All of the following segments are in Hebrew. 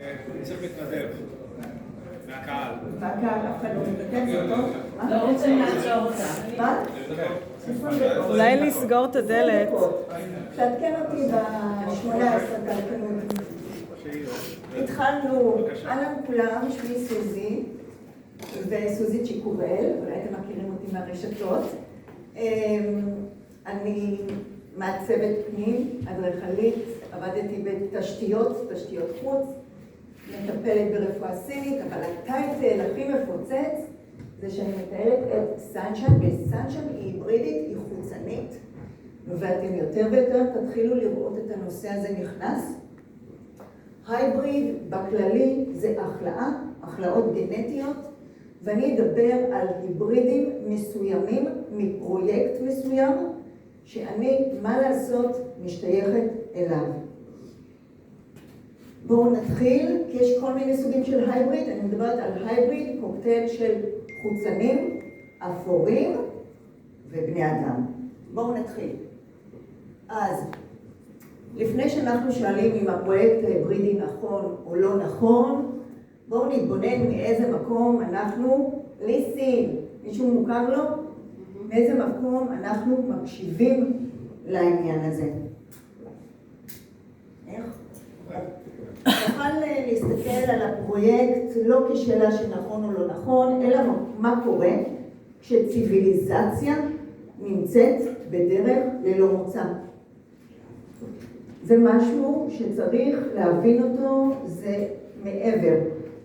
צריך מתנדב מהקהל. מהקהל, אף אחד לא מתנדב, זה טוב? לא רוצים לעצור אותה. מה? אולי לסגור את הדלת. תעדכן אותי ב-18, תעדכן אותי. התחלנו, אהלן כולם, שמי סוזי, וסוזי צ'יקורל, אולי אתם מכירים אותי מהרשתות. אני מעצבת פנים, אדריכלית, עבדתי בתשתיות, תשתיות חוץ, מטפלת ברפואה סינית, אבל הטייטל הכי מפוצץ זה שאני מטיילת את סנשיין, וסנשיין היא היברידית, היא חוצנית, ואתם יותר ויותר תתחילו לראות את הנושא הזה נכנס. הייבריד בכללי זה החלאות גנטיות, ואני אדבר על היברידים מסוימים מפרויקט מסוים, שאני, מה לעשות, משתייכת אליו. בואו נתחיל, כי יש כל מיני סוגים של הייבריד. אני מדברת על הייבריד, קוקטייל של חוצנים, אפורים ובני אדם. בואו נתחיל. אז, לפני שאנחנו שואלים אם הפרויקט ההיברידי נכון או לא נכון, בואו נתבונן מאיזה מקום אנחנו ליסין. מישהו מוכר לו? מאיזה מקום אנחנו מקשיבים לעניין הזה. איך? נוכל להסתכל על הפרויקט לא כשאלה שנכון או לא נכון, אלא מה קורה כשציוויליזציה נמצאת בדרך ללא מוצא. זה משהו שצריך להבין אותו, זה מעבר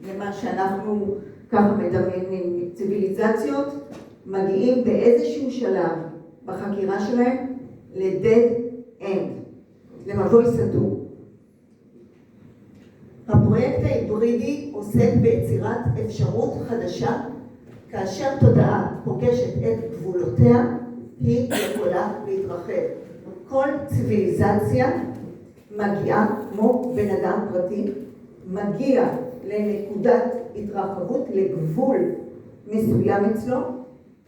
למה שאנחנו ככה מדמיינים. ציוויליזציות מגיעים באיזשהו שלב בחקירה שלהם ל-dead end, למבוי סתום. הפרויקט ההיברידי עוסק ביצירת אפשרות חדשה, כאשר תודעה פוגשת את גבולותיה, היא יכולה להתרחב. כל ציוויליזציה מגיעה, כמו בן אדם פרטי, מגיע לנקודת התרחבות, לגבול מסוים אצלו.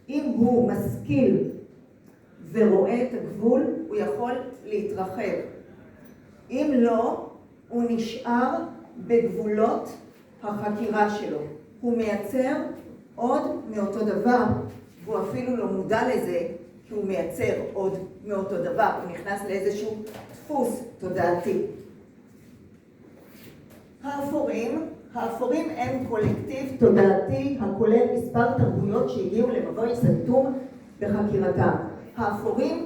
אם הוא משכיל ורואה את הגבול, הוא יכול להתרחב. אם לא, הוא נשאר בגבולות החקירה שלו. הוא מייצר עוד מאותו דבר, והוא אפילו לא מודע לזה, כי הוא מייצר עוד מאותו דבר. הוא נכנס לאיזשהו דפוס תודעתי. האפורים הם קולקטיב תודעתי הכולל מספר תרבויות שהגיעו למבוי סתום בחקירתם. האפורים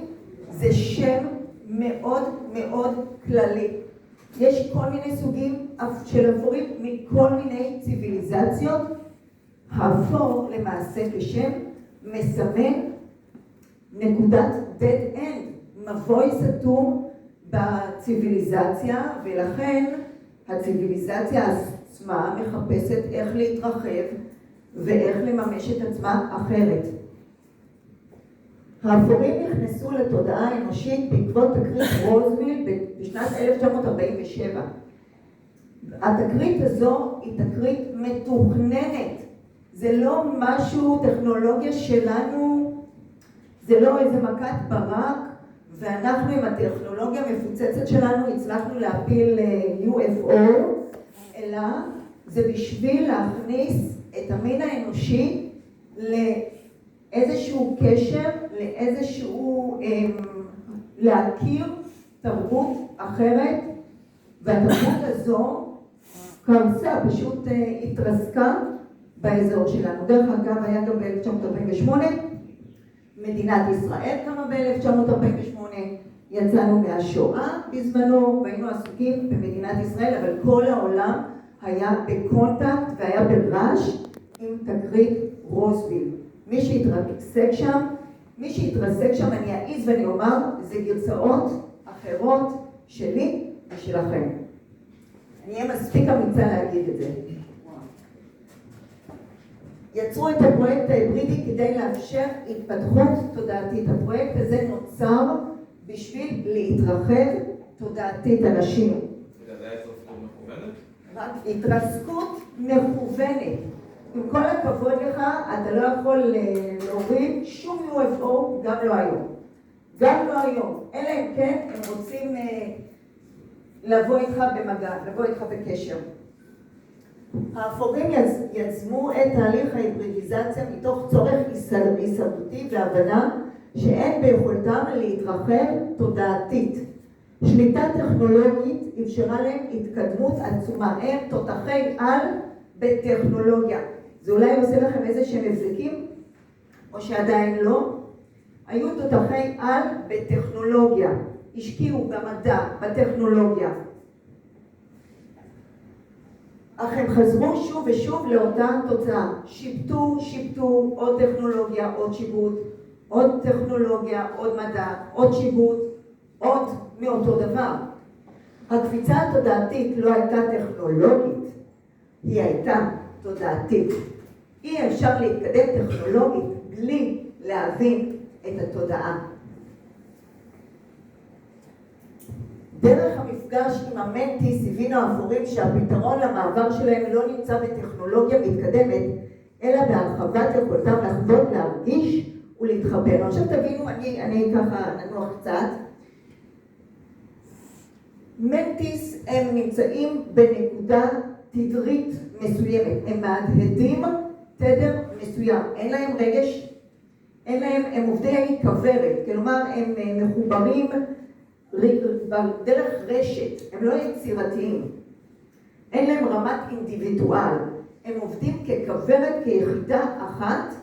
זה שם מאוד מאוד כללי. יש כל מיני סוגים של אפורים מכל מיני ציוויליזציות. האפור למעשה כשם מסמן נקודת dead end, מבוי סתום בציוויליזציה, ולכן הציוויליזציה עצמה מחפשת איך להתרחב ואיך לממש את עצמה אחרת. האפורים נכנסו לתודעה האנושית בעקבות תקרית רוזוולט בשנת 1947. התקרית הזו היא תקרית מתוכננת. זה לא משהו, טכנולוגיה שלנו, זה לא איזה מכת ברק, ואנחנו עם הטכנולוגיה המפוצצת שלנו הצלחנו להפיל UFO, אלא זה בשביל להכניס את המין האנושי לאיזשהו קשר, לאיזשהו, להכיר תרבות אחרת, והתרבות הזו קרסה, פשוט התרסקה באזור שלנו. דרך אגב, היה גם ב-1948, מדינת ישראל קמה ב-1948, יצאנו מהשואה בזמנו, והיינו עסוקים במדינת ישראל, אבל כל העולם היה בקונטקט והיה ברעש עם תקרית רוזוולט. מי שהתרסק שם, אני אעיז ואני אומר, זה גרסאות אחרות שלי ושלכם. אני אהיה מספיק אמיצה להגיד את זה. יצרו את הפרויקט ההיברידי כדי לאפשר התפתחות תודעתית. הפרויקט הזה נוצר בשביל להתרחב תודעתית אנשים. זה היה התרסקות מכוונת? רק התרסקות מכוונת. עם כל הכבוד לך, אתה לא יכול להוריד שום UFO, גם לא היום. גם לא היום. אלא אם כן הם רוצים לבוא איתך במגע, לבוא איתך בקשר. האפורים יזמו את תהליך ההיברידיזציה מתוך צורך הישרדותי והבנה שאין ביכולתם להתרחב תודעתית. שליטה טכנולוגית אפשרה להם התקדמות עצומה. הם תותחי על בטכנולוגיה. זה אולי עושה לכם איזה שהם הבזקים, או שעדיין לא. היו תותחי על בטכנולוגיה. השקיעו במדע, בטכנולוגיה. אך הם חזרו שוב ושוב לאותה תוצאה. שיבטו עוד טכנולוגיה, עוד שיבוט, עוד טכנולוגיה, עוד מדע, עוד שיבוט, עוד מאותו דבר. הקפיצה התודעתית לא הייתה טכנולוגית, היא הייתה תודעתית. אי אפשר להתקדם טכנולוגית בלי להבין את התודעה. דרך המפגש עם המנטיס הבינו האפורים שהפתרון למעבר שלהם לא נמצא בטכנולוגיה מתקדמת, אלא בהרחבת יכולתם לחוות, להרגיש ולהתחבר. עכשיו תבינו, אני ככה ננוח קצת. מנטיס הם נמצאים בנקודה תדרית מסוימת, הם מהדהדים תדר מסוים, אין להם רגש, הם עובדי כוורת, כלומר הם מחוברים דרך רשת, הם לא יצירתיים, אין להם רמת אינדיבידואל, הם עובדים ככוורת, כיחידה אחת,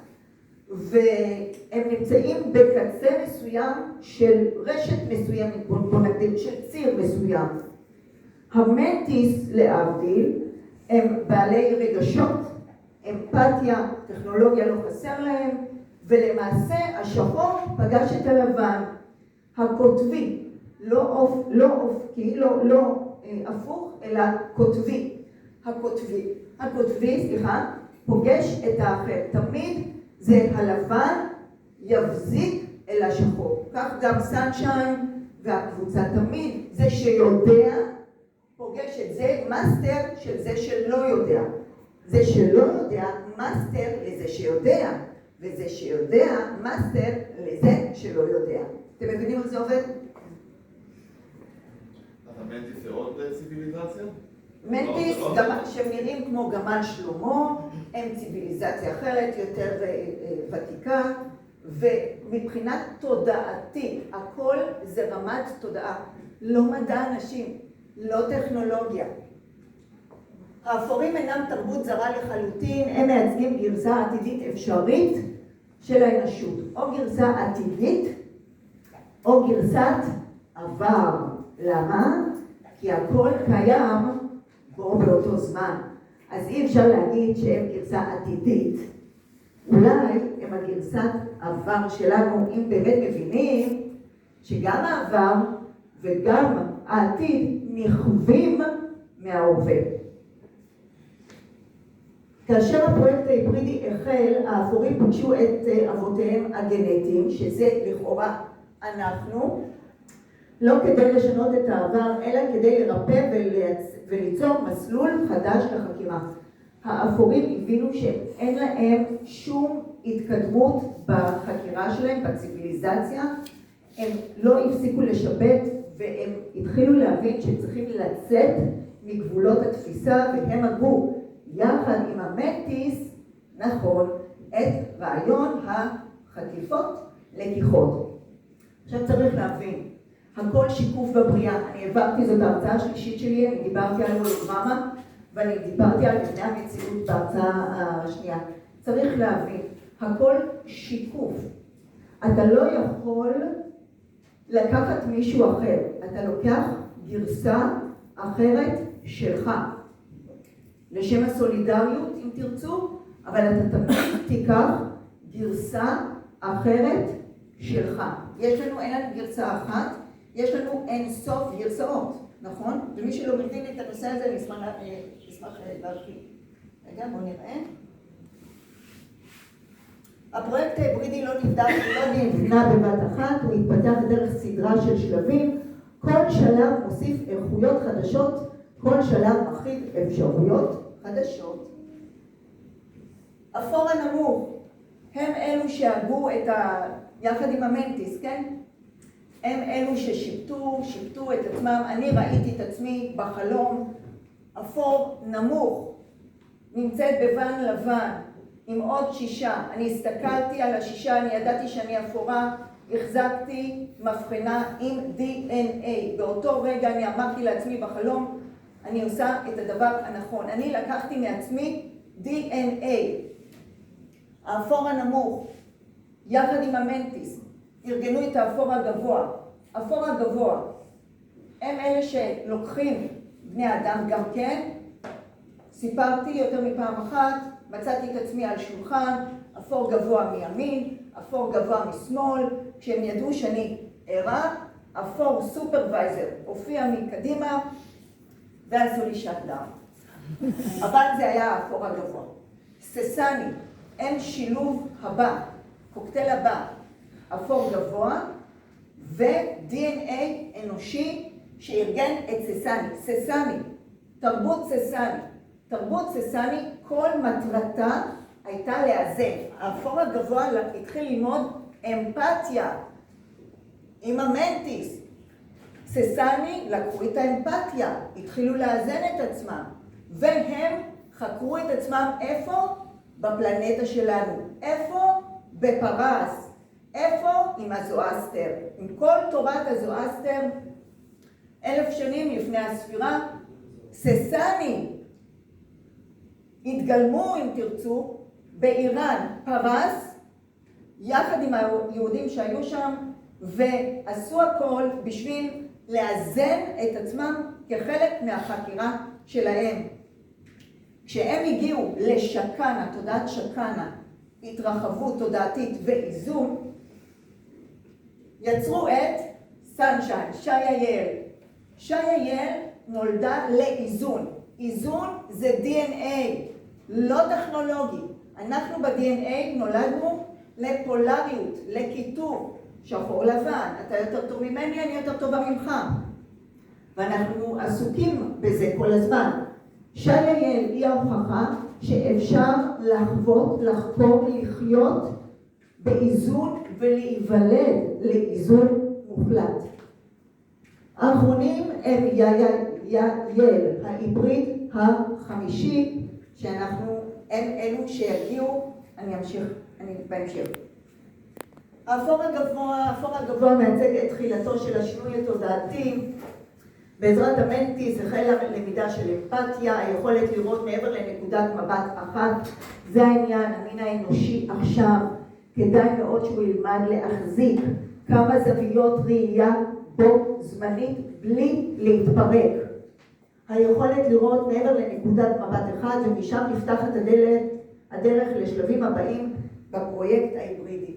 והם נמצאים בקצה מסוים של רשת מסוימת, בוא נגדיר, של ציר מסוים. המנטיס להבדיל הם בעלי רגשות, אמפתיה, טכנולוגיה לא חסר להם, ולמעשה השחור פגש את הלבן, הכותבי, לא הפוך, אלא כותבי. הכותבי, פוגש את האחר. תמיד זה הלבן יבזיק אל השחור. כך גם סנשיין והקבוצה תמיד, זה שיודע פוגש את זה, מאסטר של זה שלא יודע. זה שלא יודע, מאסטר לזה שיודע, וזה שיודע, מאסטר לזה שלא יודע. אתם מבינים איך זה עובד? אז המנטיס זה עוד ציוויליזציה? מנטיס, שהם נראים כמו גמל שלמה, הם ציוויליזציה אחרת, יותר ותיקה, ומבחינת תודעתית, הכל זה רמת תודעה, לא מדע אנשים, לא טכנולוגיה. האפורים אינם תרבות זרה לחלוטין, הם מייצגים גרסה עתידית אפשרית של האנושות, או גרסה עתידית, או גרסת עבר. למה? כי הכל קיים בו באותו זמן. אז אי אפשר להגיד שהם גרסה עתידית. אולי הם הגרסת עבר שלנו, אם באמת מבינים שגם העבר וגם העתיד נכווים מההווה. כאשר הפרויקט ההיברידי החל, האפורים פגשו את אבותיהם הגנטיים, שזה לכאורה אנחנו, לא כדי לשנות את העבר, אלא כדי לרפא וליצור מסלול חדש לחקירה. האפורים הבינו שאין להם שום התקדמות בחקירה שלהם, בציוויליזציה. הם לא הפסיקו לשבת והם התחילו להבין שצריכים לצאת מגבולות התפיסה, והם הגו יחד עם המנטיס, נכון, את רעיון החטיפות לקיחות. עכשיו צריך להבין, הכל שיקוף בבריאה. אני העברתי זאת בהרצאה השלישית שלי, אני דיברתי על הולוגרמה, ואני דיברתי על מבנה המציאות בהרצאה השנייה. צריך להבין, הכל שיקוף. אתה לא יכול לקחת מישהו אחר, אתה לוקח גרסה אחרת שלך. לשם הסולידריות, אם תרצו, אבל אתה תמיד תיקח גרסה אחרת שלך. אין לנו גרסה אחת, יש לנו אין סוף גרסאות, נכון? ומי שלא מבין את הנושא הזה, אני אשמח להרחיב. רגע, בואו נראה. הפרויקט ההיברידי לא נבנה בבת אחת, הוא התפתח דרך סדרה של שלבים. כל שלב מוסיף איכויות חדשות, כל שלב מכיל אפשרויות חדשות. אפור הנמוך, הם אלו שהגו יחד עם המנטיס, כן? הם אלו ששיפטו את עצמם. אני ראיתי את עצמי בחלום. אפור נמוך נמצאת בוון לבן עם עוד 6. אני הסתכלתי על ה6, אני ידעתי שאני אפורה, החזקתי מבחנה עם DNA. באותו רגע אני אמרתי לעצמי בחלום, אני עושה את הדבר הנכון. אני לקחתי מעצמי DNA. האפור הנמוך, יחד עם המנטיס, ארגנו את האפור הגבוה. האפור הגבוה, הם אלה שלוקחים בני אדם גם כן. סיפרתי יותר מפעם אחת, מצאתי את עצמי על שולחן, אפור גבוה מימין, אפור גבוה משמאל, כשהם ידעו שאני ערה, אפור סופרוויזר הופיע מקדימה, ועשו לי שט דאון. אבל זה היה האפור הגבוה. ססני, הם שילוב הבא, קוקטייל הבא, אפור גבוה, ו-DNA אנושי שארגן את ססני. ססני, תרבות ססני. תרבות ססני, כל מטרתה הייתה לאזן. האפור הגבוה התחיל ללמוד אמפתיה עם המנטיס. ססני לקחו את האמפתיה, התחילו לאזן את עצמם, והם חקרו את עצמם איפה? בפלנטה שלנו. איפה? בפרס. איפה? עם הזואסטר. עם כל תורת הזואסטר, 1000 שנים לפני הספירה, ססני התגלמו, אם תרצו, באיראן, פרס, יחד עם היהודים שהיו שם, ועשו הכל בשביל לאזן את עצמם כחלק מהחקירה שלהם. כשהם הגיעו לשקנה, תודעת שקנה, התרחבות תודעתית ואיזון, יצרו את סנשיין, שיה יעל. שיה יעל נולדה לאיזון. איזון זה DNA, לא טכנולוגי. אנחנו ב-DNA נולדנו לפולריות, לכיתוב, שחור לבן, אתה יותר טוב ממני, אני יותר טובה ממך. ואנחנו עסוקים בזה כל הזמן. שיה יעל היא ההוכחה שאפשר לחוות, לחקור, לחיות באיזון ולהיוולד לאיזון מוחלט. האחרונים הם יעל, ההיבריד החמישי, שאנחנו, הם אלו שיגיעו, אני אמשיך, אני בהמשך. האפור הגבוה מייצג את תחילתו של השינוי התודעתי. בעזרת המנטיס החלה למידה של אמפתיה, היכולת לראות מעבר לנקודת מבט אחת. זה העניין, המין האנושי עכשיו, כדאי מאוד שהוא ילמד להחזיק כמה זוויות ראייה בו זמנית בלי להתפרק. היכולת לראות מעבר לנקודת מבט אחד, ומשם נפתחת הדרך לשלבים הבאים בפרויקט ההיברידי.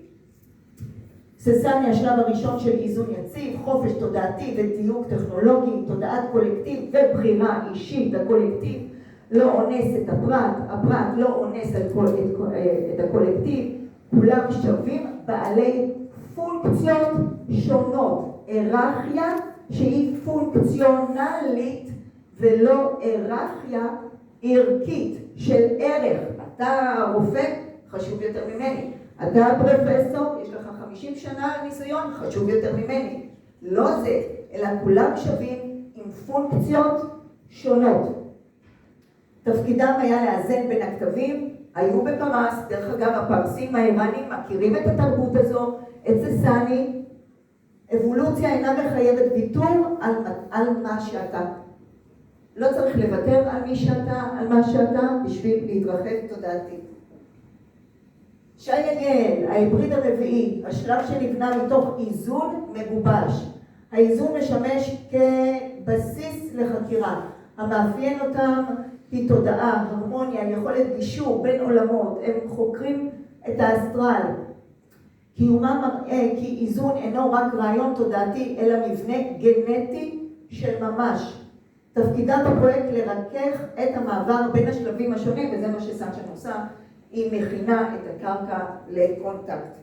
ססני, השלב הראשון של איזון יציב, חופש תודעתי ודיוק טכנולוגי, תודעת קולקטיב ובחירה אישית. הקולקטיב לא אונס את הפרט, הפרט לא אונס את הקולקטיב, כולם שווים בעלי פונקציות שונות. היררכיה שהיא פונקציונלית ולא היררכיה ערכית של ערך. אתה רופא, חשוב יותר ממני. אתה פרופסור, יש לך 50 שנה ניסיון, חשוב יותר ממני. לא זה, אלא כולם שווים עם פונקציות שונות. תפקידם היה לאזן בין הכתבים, היו בפרס, דרך אגב הפרסים האיראנים מכירים את התרבות הזו, את ססני. אבולוציה אינה מחייבת ויתור על מה שאתה. לא צריך לוותר על מי שאתה, על מה שאתה, בשביל להתרחב תודעתית. שיה יעל, ההיבריד הרביעי, השלב שנבנה מתוך איזון מגובש. האיזון משמש כבסיס לחקירה. המאפיין אותם היא תודעה, הרמוניה, יכולת גישור בין עולמות. הם חוקרים את האסטרל. קיומם מראה כי איזון אינו רק רעיון תודעתי, אלא מבנה גנטי של ממש. תפקידם בפרויקט לרכך את המעבר בין השלבים השונים, וזה מה שסנשיין עושה. היא מכינה את הקרקע לקונטקט.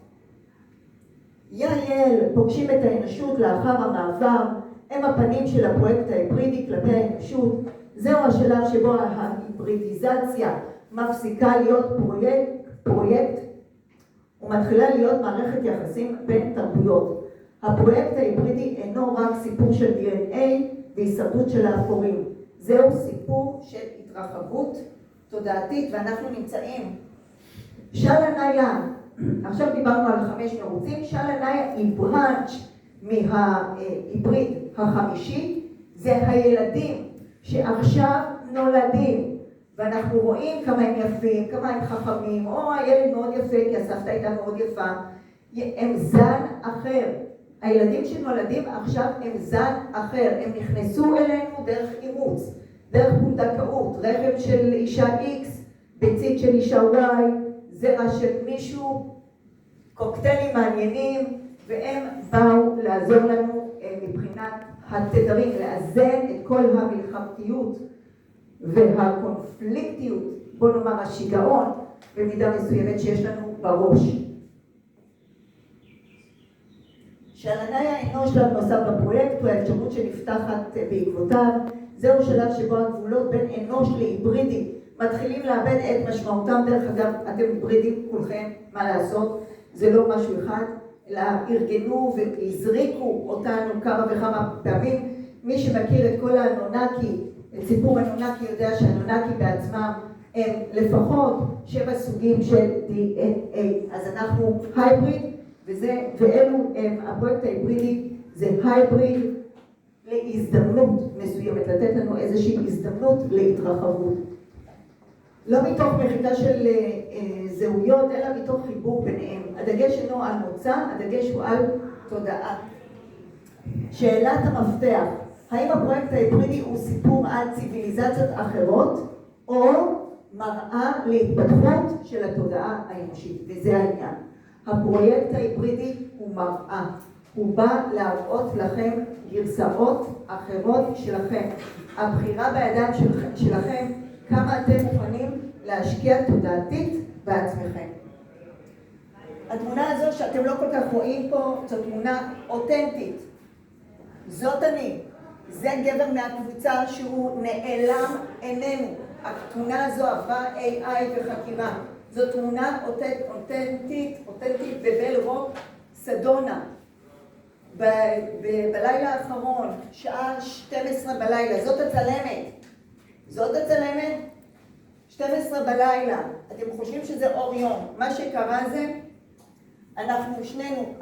יעל פוגשים את האנושות לאחר המעבר, הם הפנים של הפרויקט ההיברידי כלפי האנושות. זהו השלב שבו ההיברידיזציה מפסיקה להיות פרויקט ומתחילה להיות מערכת יחסים בין תרבויות. הפרויקט ההיברידי אינו רק סיפור של DNA והישרדות של האפורים. זהו סיפור של התרחבות תודעתית, ואנחנו נמצאים. שלניה, עכשיו דיברנו על 5 מרוצים, שלניה היא ברנץ' מההיבריד החמישי, זה הילדים שעכשיו נולדים, ואנחנו רואים כמה הם יפים, כמה הם חכמים, או הילד מאוד יפה כי הסבתא הייתה מאוד יפה, הם זן אחר. הילדים שנולדים עכשיו הם זן אחר, הם נכנסו אלינו דרך אימוץ, דרך פונדקאות, רחם של אישה X, ביצית של אישה Y, זרע של מישהו, קוקטיילים מעניינים, והם באו לעזור לנו מבחינת התדרים, לאזן את כל המלחמתיות והקונפליקטיות, בוא נאמר השיגעון, במידה מסוימת שיש לנו בראש. שלניה אינו שלב נוסף בפרויקט, הוא האפשרות שנפתחת בעקבותיו. זהו שלב שבו הגבולות בין אנוש להיברידי מתחילים לאבד את משמעותם. דרך אגב, אתם היברידים כולכם, מה לעשות? זה לא משהו אחד, אלא ארגנו והזריקו אותנו כמה וכמה פעמים. מי שמכיר את כל האנונקי, את סיפור האנונקי, יודע שהאנונקי בעצמם הם לפחות 7 סוגים של DNA. אז אנחנו הייבריד, ואלו הם, הפרויקט ההיברידי זה הייבריד להזדמנות מסוימת, לתת לנו איזושהי הזדמנות להתרחבות. לא מתוך מחיקה של זהויות, אלא מתוך חיבור ביניהם. הדגש אינו על מוצא, הדגש הוא על תודעה. שאלת המפתח, האם הפרויקט ההיברידי הוא סיפור על ציוויליזציות אחרות, או מראה להתפתחות של התודעה האנושית? וזה העניין. הפרויקט ההיברידי הוא מראה. הוא בא להראות לכם גרסאות אחרות שלכם. הבחירה בידיים שלכם, כמה אתם מוכנים להשקיע תודעתית בעצמכם. התמונה הזו שאתם לא כל כך רואים פה, זו תמונה אותנטית. זאת אני. זה גבר מהקבוצה שהוא נעלם עינינו. התמונה הזו עברה AI וחקירה. זו תמונה אותנטית בבל רוק סדונה. בלילה האחרון, שעה 12 בלילה, זאת הצלמת, 12 בלילה, אתם חושבים שזה אור יום. מה שקרה זה, אנחנו שנינו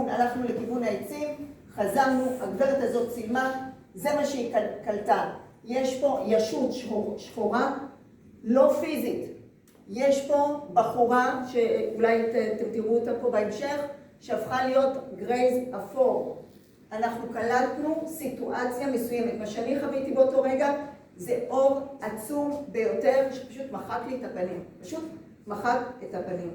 הלכנו לכיוון העצים, חזרנו, הגברת הזאת צילמה, זה מה שהיא קלטה. יש פה ישות שחורה, לא פיזית. יש פה בחורה, שאולי אתם תראו אותה פה בהמשך, שהפכה להיות גרייז אפור. אנחנו קלטנו סיטואציה מסוימת. מה שאני חוויתי באותו רגע זה אור עצום ביותר שפשוט מחק לי את הפנים. פשוט מחק את הפנים.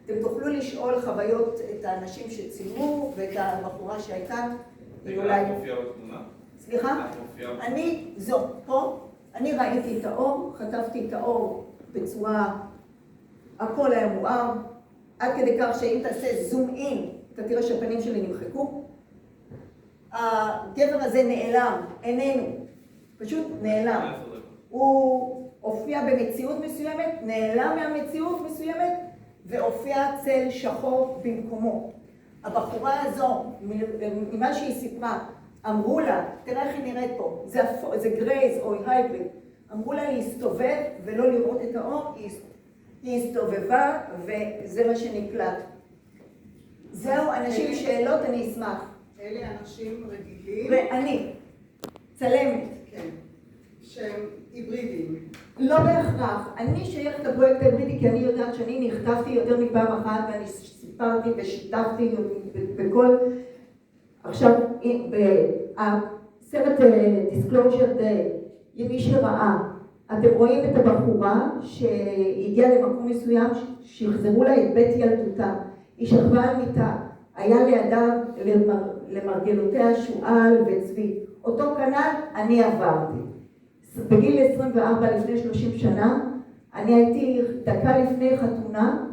אתם תוכלו לשאול חוויות את האנשים שצילמו ואת הבחורה שהייתה. אולי מופיעה בתמונה? סליחה? פה, אני ראיתי את האור, חטפתי את האור בצורה, הכל היה מואר, עד כדי כך שאם תעשה זום אין, אתה תראה שהפנים שלי נמחקו. הגבר הזה נעלם, איננו, פשוט נעלם. הוא הופיע במציאות מסוימת, נעלם מהמציאות מסוימת, והופיע צל שחור במקומו. הבחורה הזו, ממה שהיא סיפרה, אמרו לה, תראה איך היא נראית פה, זה גרייז או הייבריד, אמרו לה להסתובב ולא לראות את האור, היא הסתובבה וזה מה שנקלט. זהו, אנשים שאלות, אני אשמח. אלה אנשים רגילים? ואני, צלמת. כן, שהם היברידים. לא בהכרח. אני שייכת לפרויקט ההיברידי כי אני יודעת שאני נכתבתי יותר מפעם אחת ואני סיפרתי ושיתפתי בכל... עכשיו, בסרט Disclosure Day, מי שראה, אתם רואים את הבחורה שהגיעה למקום מסוים, שחזרו לה את בית ילדותה. היא שכבה על מיטה, היה לידה למרגלותיה שועל וצבי. אותו כנל אני עברתי. בגיל 24 לפני 30 שנה, אני הייתי דקה לפני חתונה,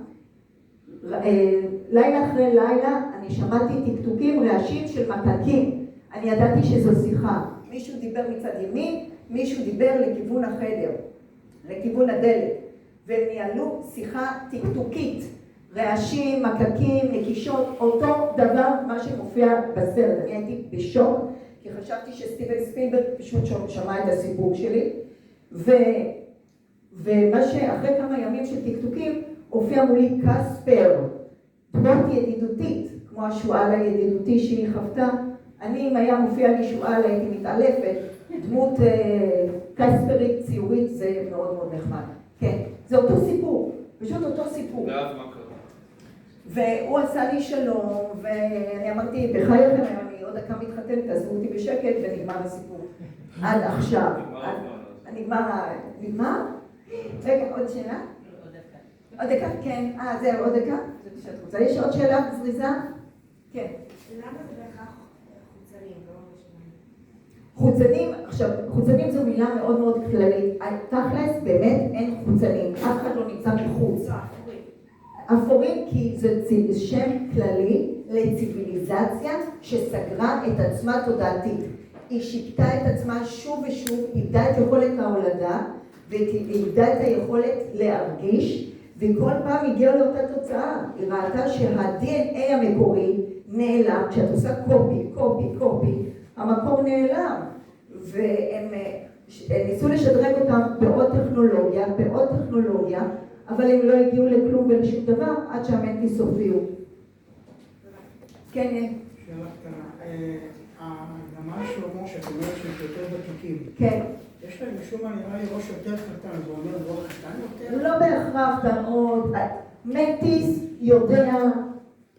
לילה אחרי לילה, אני שמעתי טקטוקים, רעשים של מתקים. אני ידעתי שזו שיחה. מישהו דיבר מצד ימין, מישהו דיבר לכיוון החדר, לכיוון הדלת. והם ניהלו שיחה טקטוקית. רעשים, מקקים, נקישות, אותו דבר מה שמופיע בסרט. אני הייתי בשוק, כי חשבתי שסטיבן ספילברג פשוט שמע את הסיפור שלי. ומה שאחרי כמה ימים של טקטוקים, הופיע מולי קספר, דמות ידידותית, כמו השועל הידידותי שהיא חוותה. אני, אם היה מופיע לי שועל, הייתי מתעלפת. דמות קספרית, ציורית, זה מאוד מאוד נחמד. כן, זה אותו סיפור, פשוט אותו סיפור. ואז מה קרה? והוא עשה לי שלום, ואני אמרתי, בחייכם, אני עוד דקה מתחתן, תעזבו אותי בשקט, ונגמר הסיפור. עד עכשיו. נגמר? רגע, עוד שאלה? עוד דקה, כן. זהו, עוד דקה? שאת רוצה. יש עוד שאלה זריזה? כן. למה זה בהכרח חוצנים, לא משמעים? חוצנים, עכשיו, חוצנים זו מילה מאוד מאוד כללית. תכלס, באמת אין חוצנים. אף אחד לא נמצא מחוץ. אפורים כי זה שם כללי לציביליזציה שסגרה את עצמה תודעתית. היא שיפטה את עצמה שוב ושוב, איבדה את יכולת ההולדה ואיבדה את היכולת להרגיש, וכל פעם הגיעה לאותה תוצאה. היא ראתה שה-DNA המקורי נעלם, כשאת עושה קופי, המקור נעלם, והם ניסו לשדרג אותם בעוד טכנולוגיה, אבל הם לא הגיעו לכלום ולשום דבר עד שהמנטיס הופיעו. כן, שאלה קטנה. הגמל שלמה שאת אומרת שהם יותר ותיקים. כן. יש להם משום מה נראה לי ראש יותר קטן, זה אומר ראש קטן יותר? לא בהכרח מאוד. מנטיס יודע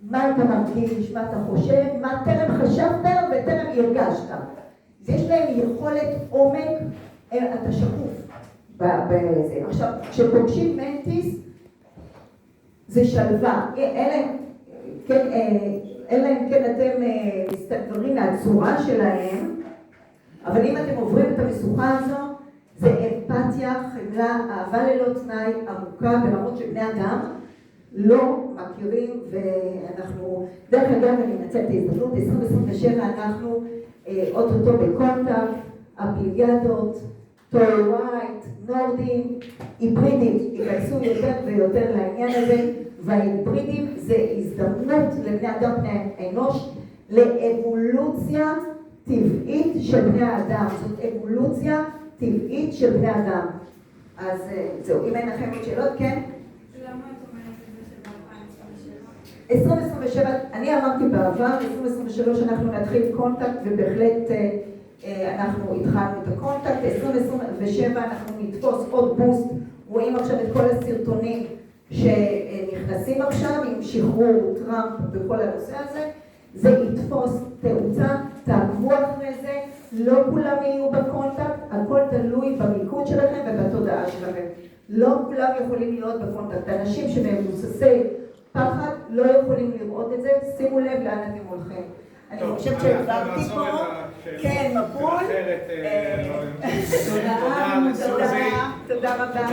מה אתה מרגיש, מה אתה חושב, מה טרם חשבת וטרם הרגשת. יש להם יכולת עומק, אתה שקוף. בזה. עכשיו, כשפוגשים מנטיס, זה שלווה. אלא אם כן אתם מסתגברים מהצורה שלהם, אבל אם אתם עוברים את המשוכה הזו, זה אמפתיה, חמלה, אהבה ללא תנאי, עמוקה ברמות של בני אדם, לא מכירים, ואנחנו, דרך אגב, אני מנצלת את ההזדמנות, 2027 אנחנו אוטוטו בקונטקט, הפליגדות, טוי ווייט, נורדים, היברידים, ייכנסו יותר ויותר לעניין הזה, וההיברידים זה הזדמנות לבני אדם, בני אנוש, לאבולוציה טבעית של בני האדם. זאת אבולוציה טבעית של בני אדם. אז זהו, אם אין לכם עוד שאלות, כן? למה את אומרת את זה שב-2027? 2027, אני אמרתי בעבר, 2023 אנחנו נתחיל קונטקט, ובהחלט אנחנו התחלנו את הקונטקט. 2027 אנחנו נתפוס עוד בוסט, רואים עכשיו את כל הסרטונים שנכנסים עכשיו עם שחרור טראמפ בכל הנושא הזה, זה יתפוס תאוצה, תעקבו אחרי זה, לא כולם יהיו בקונטקט, הכל תלוי במיקוד שלכם ובתודעה שלכם. לא כולם יכולים להיות בקונטקט, אנשים שמבוססי פחד לא יכולים לראות את זה, שימו לב לאן אתם הולכים. אני חושבת שהעברתי פה, כן, מבול. תודה רבה. תודה רבה.